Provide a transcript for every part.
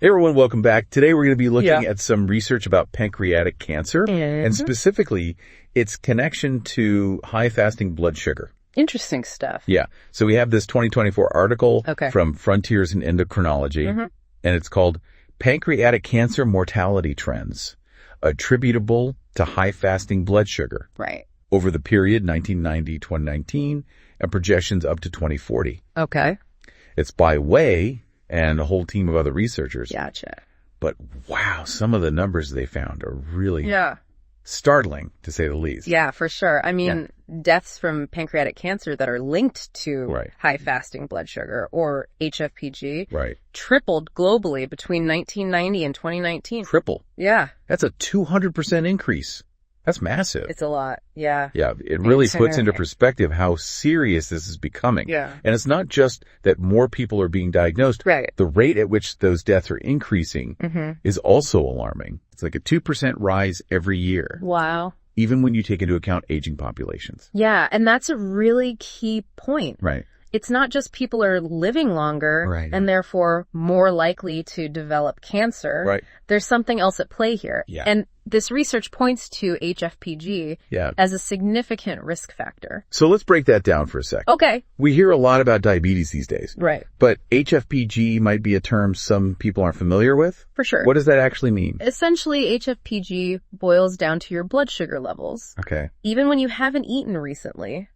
Hey everyone, welcome back. Today we're going to be looking at some research about pancreatic cancer and specifically its connection to high fasting blood sugar. Interesting stuff. Yeah. So we have this 2024 article from Frontiers in Endocrinology, and it's called Pancreatic Cancer Mortality Trends Attributable to High Fasting Blood Sugar. Right. Over the period 1990-2019 and projections up to 2040. Okay. It's by Way and a whole team of other researchers. Gotcha. But wow, some of the numbers they found are really startling, to say the least. Yeah, for sure. I mean, deaths from pancreatic cancer that are linked to high fasting blood sugar, or HFPG, tripled globally between 1990 and 2019. Triple? Yeah. That's a 200% increase. That's massive. It's a lot. Yeah. Yeah. It really puts into perspective how serious this is becoming. Yeah. And it's not just that more people are being diagnosed. Right. The rate at which those deaths are increasing is also alarming. It's like a 2% rise every year. Wow. Even when you take into account aging populations. Yeah. And that's a really key point. Right. It's not just people are living longer and therefore more likely to develop cancer. Right. There's something else at play here. Yeah. And this research points to HFPG as a significant risk factor. So let's break that down for a sec. Okay. We hear a lot about diabetes these days. Right. But HFPG might be a term some people aren't familiar with. For sure. What does that actually mean? Essentially, HFPG boils down to your blood sugar levels. Okay. Even when you haven't eaten recently.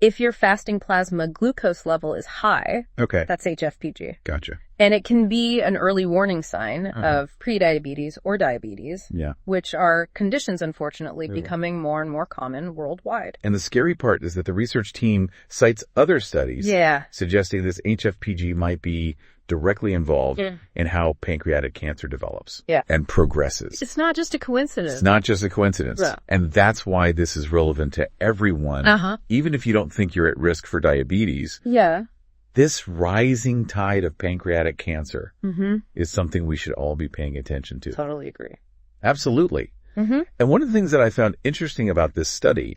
If your fasting plasma glucose level is high, that's HFPG. Gotcha. And it can be an early warning sign of prediabetes or diabetes, which are conditions, unfortunately, becoming more and more common worldwide. And the scary part is that the research team cites other studies suggesting this HFPG might be directly involved in how pancreatic cancer develops and progresses. It's not just a coincidence. It's not just a coincidence. Yeah. And that's why this is relevant to everyone, even if you don't think you're at risk for diabetes. Yeah. This rising tide of pancreatic cancer is something we should all be paying attention to. Totally agree. Absolutely. And one of the things that I found interesting about this study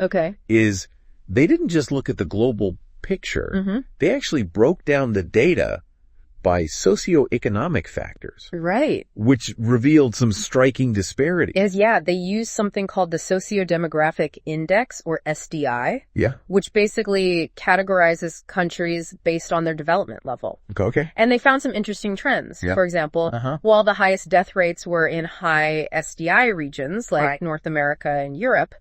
is they didn't just look at the global picture. They actually broke down the data by socioeconomic factors. Right. Which revealed some striking disparities. They use something called the Sociodemographic Index, or SDI. Yeah. Which basically categorizes countries based on their development level. Okay. And they found some interesting trends. Yeah. For example, while the highest death rates were in high SDI regions, like North America and Europe,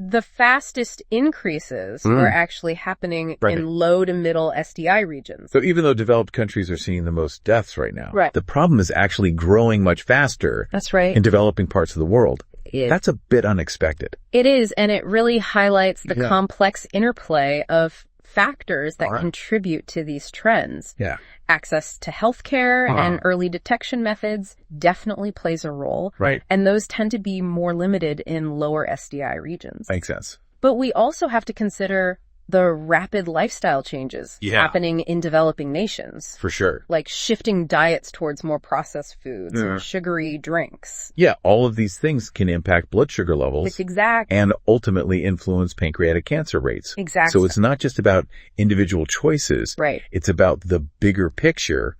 the fastest increases were actually happening in low to middle SDI regions. So even though developed countries are seeing the most deaths right now, the problem is actually growing much faster in developing parts of the world. That's a bit unexpected. It is, and it really highlights the complex interplay of factors that contribute to these trends. Yeah. Access to healthcare and early detection methods definitely plays a role. Right. And those tend to be more limited in lower SDI regions. Makes sense. But we also have to consider the rapid lifestyle changes happening in developing nations. For sure. Like shifting diets towards more processed foods and sugary drinks. Yeah, all of these things can impact blood sugar levels. Exactly. And ultimately influence pancreatic cancer rates. Exactly. So it's not just about individual choices. Right. It's about the bigger picture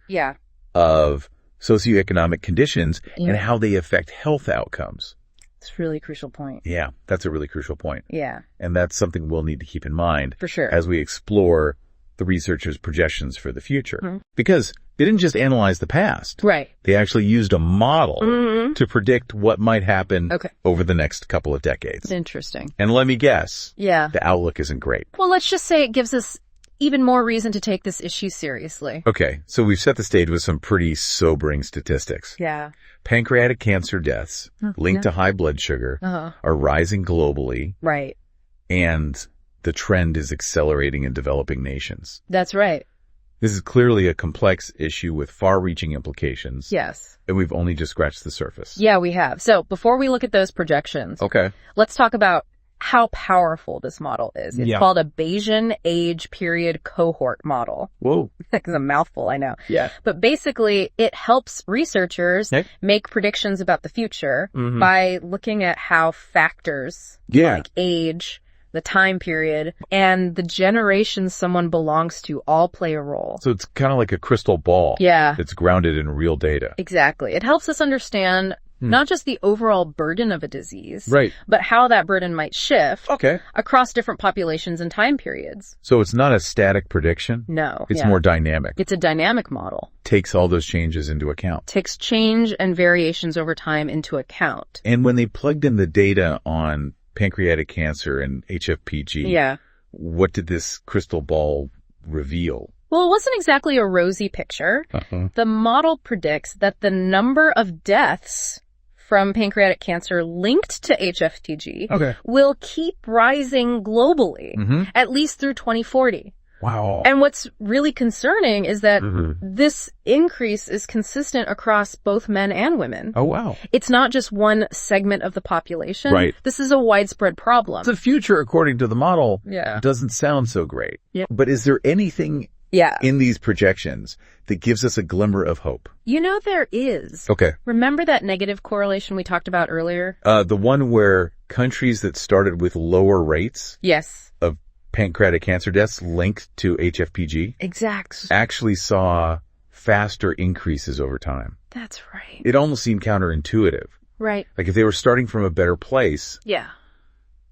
of socioeconomic conditions and how they affect health outcomes. It's a really crucial point. Yeah, that's a really crucial point. Yeah. And that's something we'll need to keep in mind. For sure. As we explore the researchers' projections for the future. Because they didn't just analyze the past. Right. They actually used a model to predict what might happen over the next couple of decades. Interesting. And let me guess. Yeah. The outlook isn't great. Well, let's just say it gives us even more reason to take this issue seriously. Okay, so we've set the stage with some pretty sobering statistics. Yeah. Pancreatic cancer deaths linked to high blood sugar are rising globally. Right. And the trend is accelerating in developing nations. That's right. This is clearly a complex issue with far-reaching implications. Yes. And we've only just scratched the surface. Yeah, we have. So before we look at those projections, let's talk about how powerful this model is. It's called a Bayesian age period cohort model. Whoa. It's a mouthful, I know. Yeah. But basically, it helps researchers make predictions about the future by looking at how factors like age, the time period, and the generation someone belongs to all play a role. So it's kind of like a crystal ball. Yeah. It's grounded in real data. Exactly. It helps us understand not just the overall burden of a disease, right, but how that burden might shift across different populations and time periods. So it's not a static prediction? No. It's more dynamic. It's a dynamic model. Takes all those changes into account. Takes change and variations over time into account. And when they plugged in the data on pancreatic cancer and HFPG, what did this crystal ball reveal? Well, it wasn't exactly a rosy picture. The model predicts that the number of deaths from pancreatic cancer linked to HFPG will keep rising globally, at least through 2040. Wow. And what's really concerning is that this increase is consistent across both men and women. Oh, wow. It's not just one segment of the population. Right. This is a widespread problem. The future, according to the model, doesn't sound so great. But is there anything in these projections that gives us a glimmer of hope? You know, there is. Okay. Remember that negative correlation we talked about earlier? The one where countries that started with lower rates of pancreatic cancer deaths linked to HFPG actually saw faster increases over time. That's right. It almost seemed counterintuitive. Right. Like if they were starting from a better place,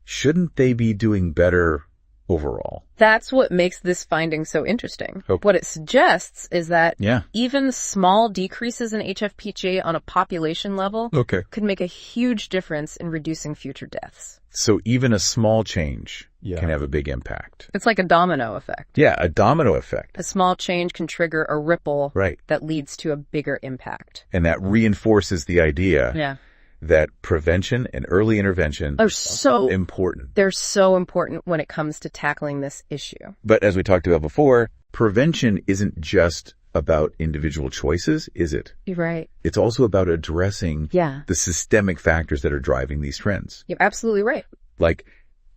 shouldn't they be doing better overall? That's what makes this finding so interesting. What it suggests is that even small decreases in HFPG on a population level could make a huge difference in reducing future deaths. So even a small change can have a big impact. It's like a domino effect. Yeah, a domino effect. A small change can trigger a ripple that leads to a bigger impact. And that reinforces the idea that prevention and early intervention are so important. They're so important when it comes to tackling this issue. But as we talked about before, prevention isn't just about individual choices, is it? You're right. It's also about addressing the systemic factors that are driving these trends. You're absolutely right. Like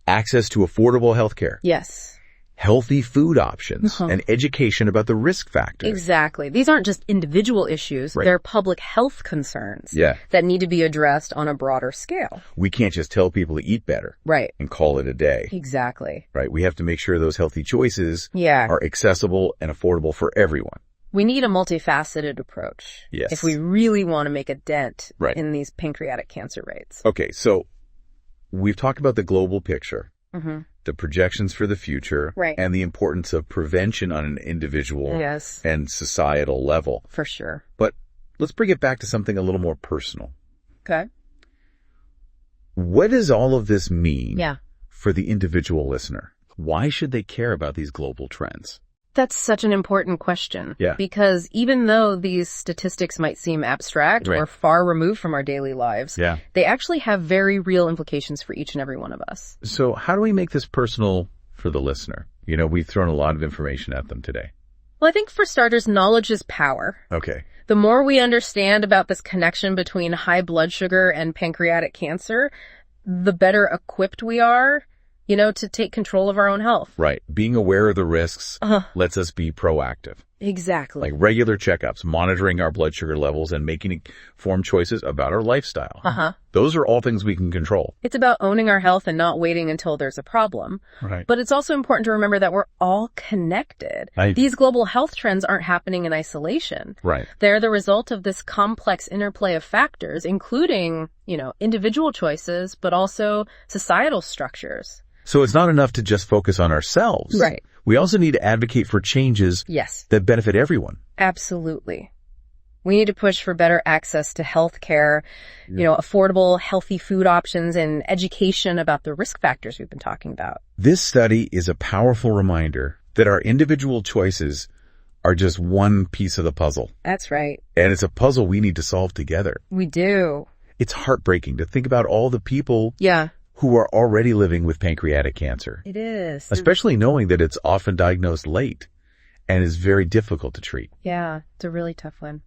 access to affordable healthcare. Yes. Healthy food options and education about the risk factors. Exactly. These aren't just individual issues. They're public health concerns that need to be addressed on a broader scale. We can't just tell people to eat better and call it a day. Exactly. Right. We have to make sure those healthy choices are accessible and affordable for everyone. We need a multifaceted approach if we really want to make a dent in these pancreatic cancer rates. Okay, so we've talked about the global picture, the projections for the future, and the importance of prevention on an individual and societal level. For sure. But let's bring it back to something a little more personal. Okay. What does all of this mean for the individual listener? Why should they care about these global trends? That's such an important question. Because even though these statistics might seem abstract or far removed from our daily lives, they actually have very real implications for each and every one of us. So how do we make this personal for the listener? You know, we've thrown a lot of information at them today. Well, I think for starters, knowledge is power. Okay. The more we understand about this connection between high blood sugar and pancreatic cancer, the better equipped we are, you know, to take control of our own health. Right. Being aware of the risks lets us be proactive. Exactly. Like regular checkups, monitoring our blood sugar levels, and making informed choices about our lifestyle. Those are all things we can control. It's about owning our health and not waiting until there's a problem. Right. But it's also important to remember that we're all connected. These global health trends aren't happening in isolation. Right. They're the result of this complex interplay of factors, including, you know, individual choices, but also societal structures. So it's not enough to just focus on ourselves. Right. We also need to advocate for changes that benefit everyone. Absolutely. We need to push for better access to health care, you know, affordable, healthy food options, and education about the risk factors we've been talking about. This study is a powerful reminder that our individual choices are just one piece of the puzzle. That's right. And it's a puzzle we need to solve together. We do. It's heartbreaking to think about all the people who are already living with pancreatic cancer. It is. Especially knowing that it's often diagnosed late and is very difficult to treat. Yeah, it's a really tough one.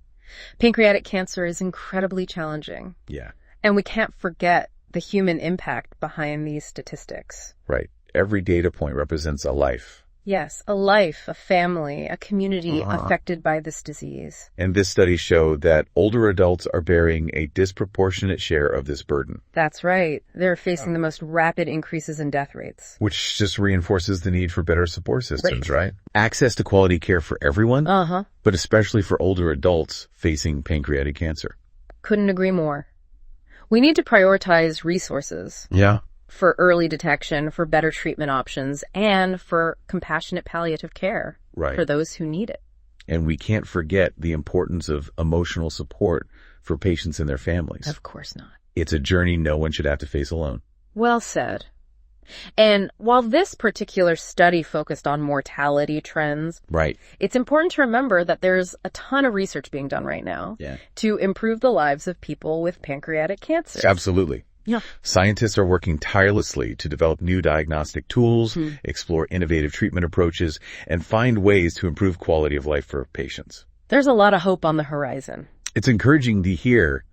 Pancreatic cancer is incredibly challenging. Yeah. And we can't forget the human impact behind these statistics. Right. Every data point represents a life, Yes, a life, a family, a community affected by this disease. And this study showed that older adults are bearing a disproportionate share of this burden. That's right. They're facing the most rapid increases in death rates. Which just reinforces the need for better support systems, right? Access to quality care for everyone, but especially for older adults facing pancreatic cancer. Couldn't agree more. We need to prioritize resources. Yeah. For early detection, for better treatment options, and for compassionate palliative care for those who need it. And we can't forget the importance of emotional support for patients and their families. Of course not. It's a journey no one should have to face alone. Well said. And while this particular study focused on mortality trends, it's important to remember that there's a ton of research being done right now to improve the lives of people with pancreatic cancer. Absolutely. Yeah. Scientists are working tirelessly to develop new diagnostic tools, explore innovative treatment approaches, and find ways to improve quality of life for patients. There's a lot of hope on the horizon. It's encouraging to hear,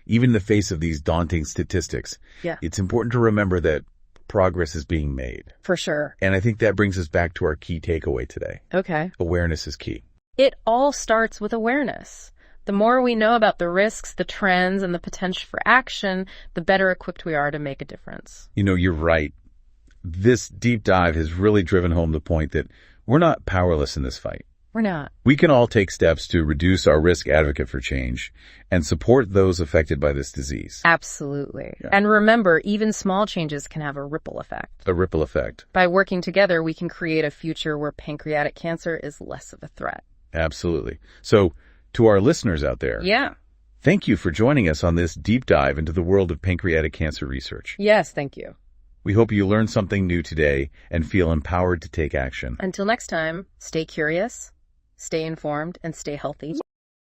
even in the face of these daunting statistics. Yeah. It's important to remember that progress is being made. For sure. And I think that brings us back to our key takeaway today. Okay. Awareness is key. It all starts with awareness. The more we know about the risks, the trends, and the potential for action, the better equipped we are to make a difference. You know, you're right. This deep dive has really driven home the point that we're not powerless in this fight. We're not. We can all take steps to reduce our risk advocate for change and support those affected by this disease. Absolutely. Yeah. And remember, even small changes can have a ripple effect. A ripple effect. By working together, we can create a future where pancreatic cancer is less of a threat. Absolutely. So, to our listeners out there, thank you for joining us on this deep dive into the world of pancreatic cancer research. Yes, thank you. We hope you learned something new today and feel empowered to take action. Until next time, stay curious, stay informed, and stay healthy.